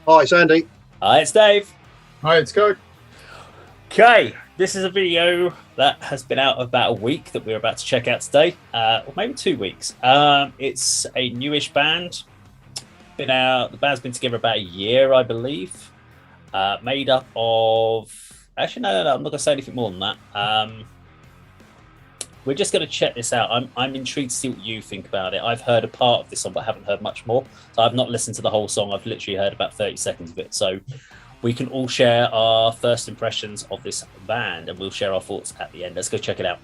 Hi, it's Andy. Hi, it's Dave. Hi, it's Kirk. Okay, this is a video that has been out about a week that we're about to check out today, or maybe 2 weeks. It's a newish band. Been out. The band's been together about a year, I believe. Made up of. Actually, no. I'm not going to say anything more than that. We're just going to check this out. I'm intrigued to see what you think about it. I've heard a part of this song, but I haven't heard much more. So I've not listened to the whole song. I've literally heard about 30 seconds of it. So we can all share our first impressions of this band, and we'll share our thoughts at the end. Let's go check it out.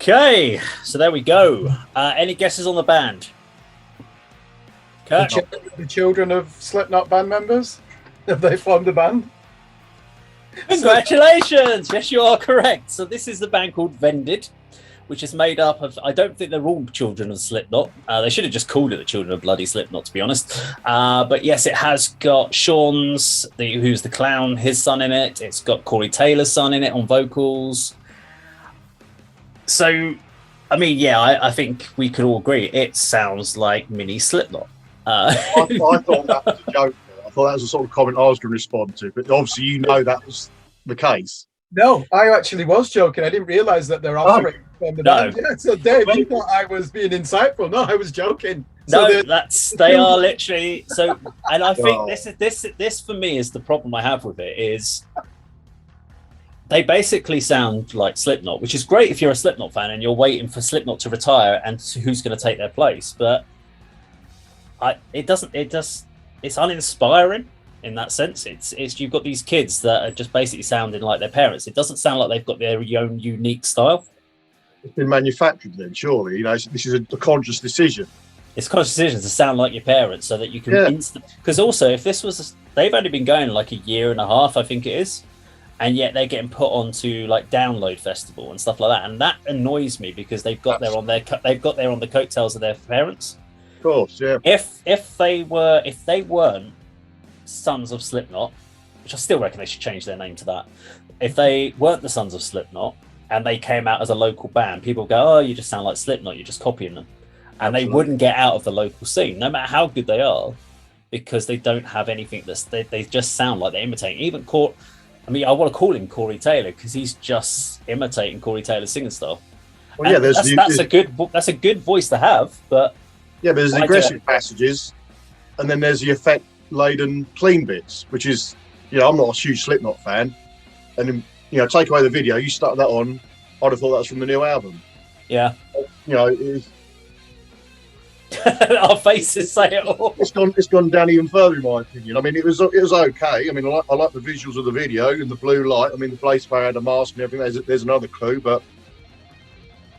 Okay, so there we go. Any guesses on the band? Kirk? The children of Slipknot band members? Have they formed a band? Congratulations! Yes, you are correct. So this is the band called Vended, which is made up of, I don't think they're all children of Slipknot. They should have just called it the Children of Bloody Slipknot, to be honest. But yes, it has got Sean's, who's the clown, his son in it. It's got Corey Taylor's son in it on vocals. So, I mean, yeah, I think we could all agree it sounds like mini Slipknot. I thought that was a joke. I thought that was the sort of comment I was going to respond to, but obviously you know that was the case. No, I actually was joking. I didn't realise that they're offering from the band. Yeah, so Dave, you thought I was being insightful. No, I was joking. So they are literally so, and I think this for me is the problem I have with it is they basically sound like Slipknot, which is great if you're a Slipknot fan and you're waiting for Slipknot to retire and who's going to take their place. But it's uninspiring in that sense. It's you've got these kids that are just basically sounding like their parents. It doesn't sound like they've got their own unique style. It's been manufactured then, surely. You know, this is a conscious decision. It's a conscious decision to sound like your parents so that you can because also if this was they've only been going like a year and a half, I think it is, and yet they're getting put onto like Download Festival and stuff like that, and that annoys me because they've got there on the coattails of their parents. Of course, yeah. If they weren't Sons of Slipknot, which I still reckon they should change their name to that. If they weren't the Sons of Slipknot and they came out as a local band, people go, "Oh, you just sound like Slipknot. You're just copying them," and they wouldn't get out of the local scene, no matter how good they are, because they don't have anything they just sound like they're imitating. Even I want to call him Corey Taylor because he's just imitating Corey Taylor's singing style. Well, yeah, that's a good voice to have, but but there's the aggressive passages, and then there's the effect-laden clean bits, which is, I'm not a huge Slipknot fan, and then, take away the video, you stuck that on, I'd have thought that was from the new album. Yeah. Our faces say it all. It's gone down even further, in my opinion. I mean, it was okay. I mean, I like the visuals of the video and the blue light. I mean, the bass player had a mask and everything. There's another clue, but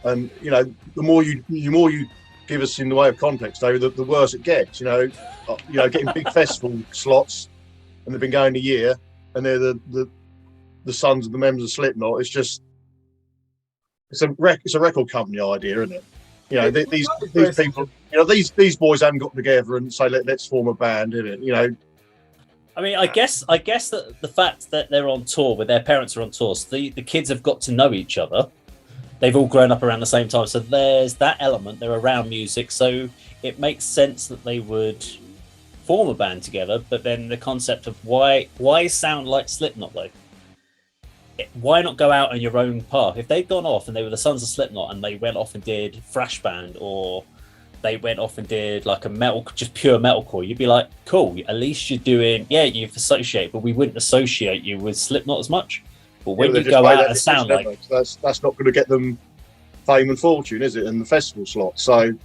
the more you give us in the way of context, David, the worse it gets. Getting big festival slots, and they've been going a year, and they're the sons of the members of Slipknot. It's a record company idea, isn't it? These people, these boys haven't got together and say let's form a band, is it? I mean, I guess that the fact that they're on tour with their parents are on tour, so the kids have got to know each other. They've all grown up around the same time, so there's that element. They're around music, so it makes sense that they would form a band together. But then the concept of why sound like Slipknot though? Why not go out on your own path? If they'd gone off and they were the Sons of Slipknot and they went off and did thrash band, or they went off and did like just pure metalcore, you'd be like, cool, at least you're doing, you've associated, but we wouldn't associate you with Slipknot as much. But when you go out and sound like that's not going to get them fame and fortune, is it? And the festival slot. So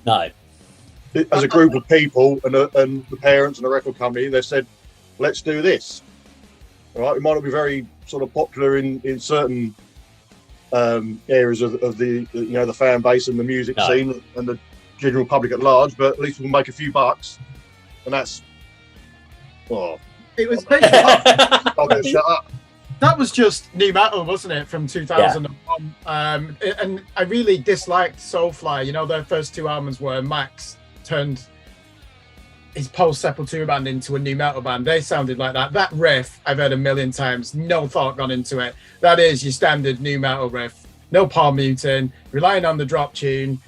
no, as a group of people and the parents and the record company, they said, let's do this. All right, it might not be very sort of popular in certain areas of the fan base and the music scene and the general public at large, but at least we'll make a few bucks, and that's it was shut up. That was just new metal, wasn't it, from 2001? And I really disliked Soulfly. Their first two albums were Max turned his post-Sepultura band into a new metal band. They sounded like that. That riff I've heard a million times. No thought gone into it. That is your standard new metal riff. No palm muting, relying on the drop tune,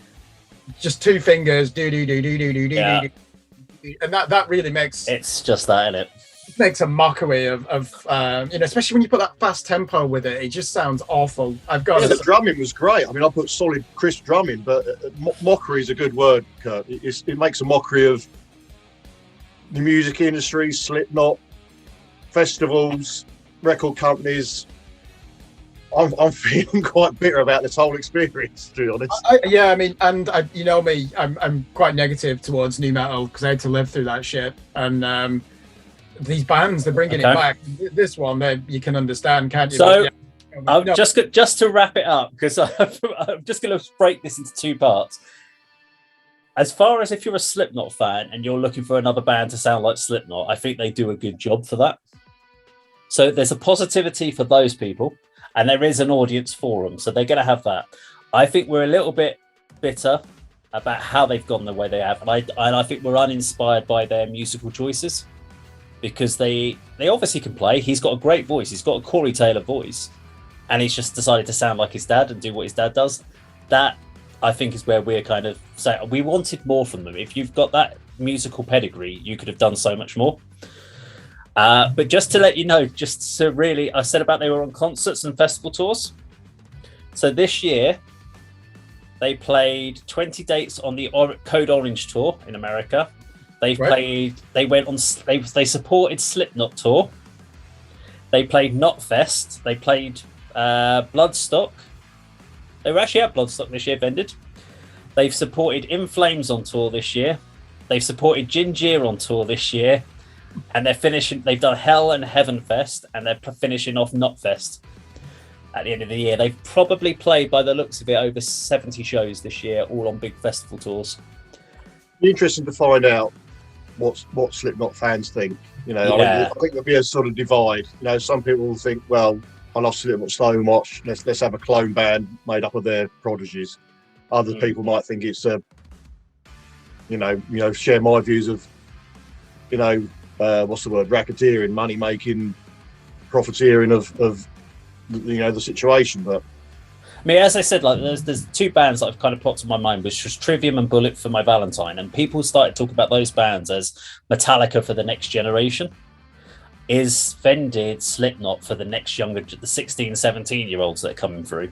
just two fingers, do. And that really makes... It's just that, isn't it? Makes a mockery of especially when you put that fast tempo with it. It just sounds awful. The drumming was great. I mean, I put solid, crisp drumming, but mockery is a good word, Kirk. It makes a mockery of the music industry, Slipknot, festivals, record companies. I'm feeling quite bitter about this whole experience, to be honest. You know me, I'm quite negative towards new metal because I had to live through that shit. And these bands, they're bringing it back. This one, you can understand, can't you? So, just to wrap it up, because I'm just going to break this into two parts. As far as if you're a Slipknot fan and you're looking for another band to sound like Slipknot, I think they do a good job for that. So there's a positivity for those people, and there is an audience for them. So they're going to have that. I think we're a little bit bitter about how they've gone the way they have, and I think we're uninspired by their musical choices. Because they obviously can play. He's got a great voice. He's got a Corey Taylor voice. and he's just decided to sound like his dad and do what his dad does. That, I think, is where we're kind of saying we wanted more from them. If you've got that musical pedigree, you could have done so much more. But just to let you know, just to really, I said about they were on concerts and festival tours. So this year, they played 20 dates on the Code Orange tour in America. They supported Slipknot tour. They played Knotfest. They played Bloodstock. They were actually at Bloodstock this year, Vended. They've supported In Flames on tour this year. They've supported Ginger on tour this year. And they're finishing, they've done Hell and Heaven Fest, and they're finishing off Knotfest at the end of the year. They've probably played, by the looks of it, over 70 shows this year, all on big festival tours. Be interesting to find out what Slipknot fans think. You know, Yeah. I think there'll be a sort of divide. You know, some people will think, well, I love Slipknot so much, let's have a clone band made up of their prodigies. Other people might think it's share my views of, what's the word, racketeering, money making, profiteering of the situation. But I mean, as I said, like there's two bands that I've kind of popped in my mind, which was Trivium and Bullet for My Valentine, and people started talking about those bands as Metallica for the next generation. Is Vended Slipknot for the next younger, the 16, 17-year-olds that are coming through?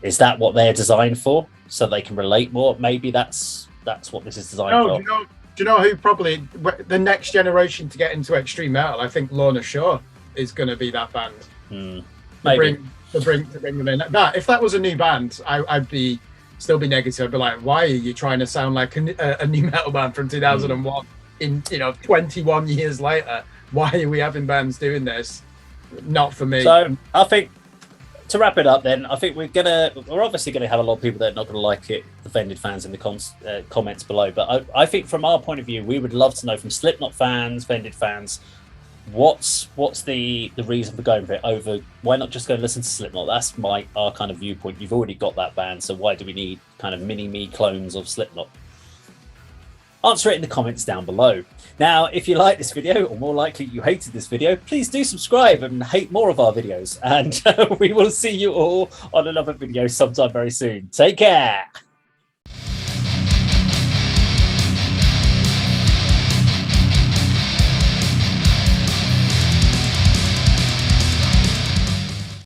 Is that what they're designed for, so they can relate more? Maybe that's what this is designed for. Do you know who probably the next generation to get into extreme metal? I think Lorna Shore is going to be that band. Maybe. To bring them in. That if that was a new band, I'd still be negative. I'd be like, why are you trying to sound like a new metal band from 2001? In 21 years later, why are we having bands doing this? Not for me. So I think to wrap it up, then I think we're obviously gonna have a lot of people that are not gonna like it, the Vended fans in the comments below. But I think from our point of view, we would love to know from Slipknot fans, Vended fans, what's the reason for going for it over? Why not just go and listen to Slipknot? That's our kind of viewpoint. You've already got that band, so why do we need kind of mini-me clones of Slipknot? Answer it in the comments down below. Now, if you like this video, or more likely you hated this video, please do subscribe and hate more of our videos. And we will see you all on another video sometime very soon. Take care.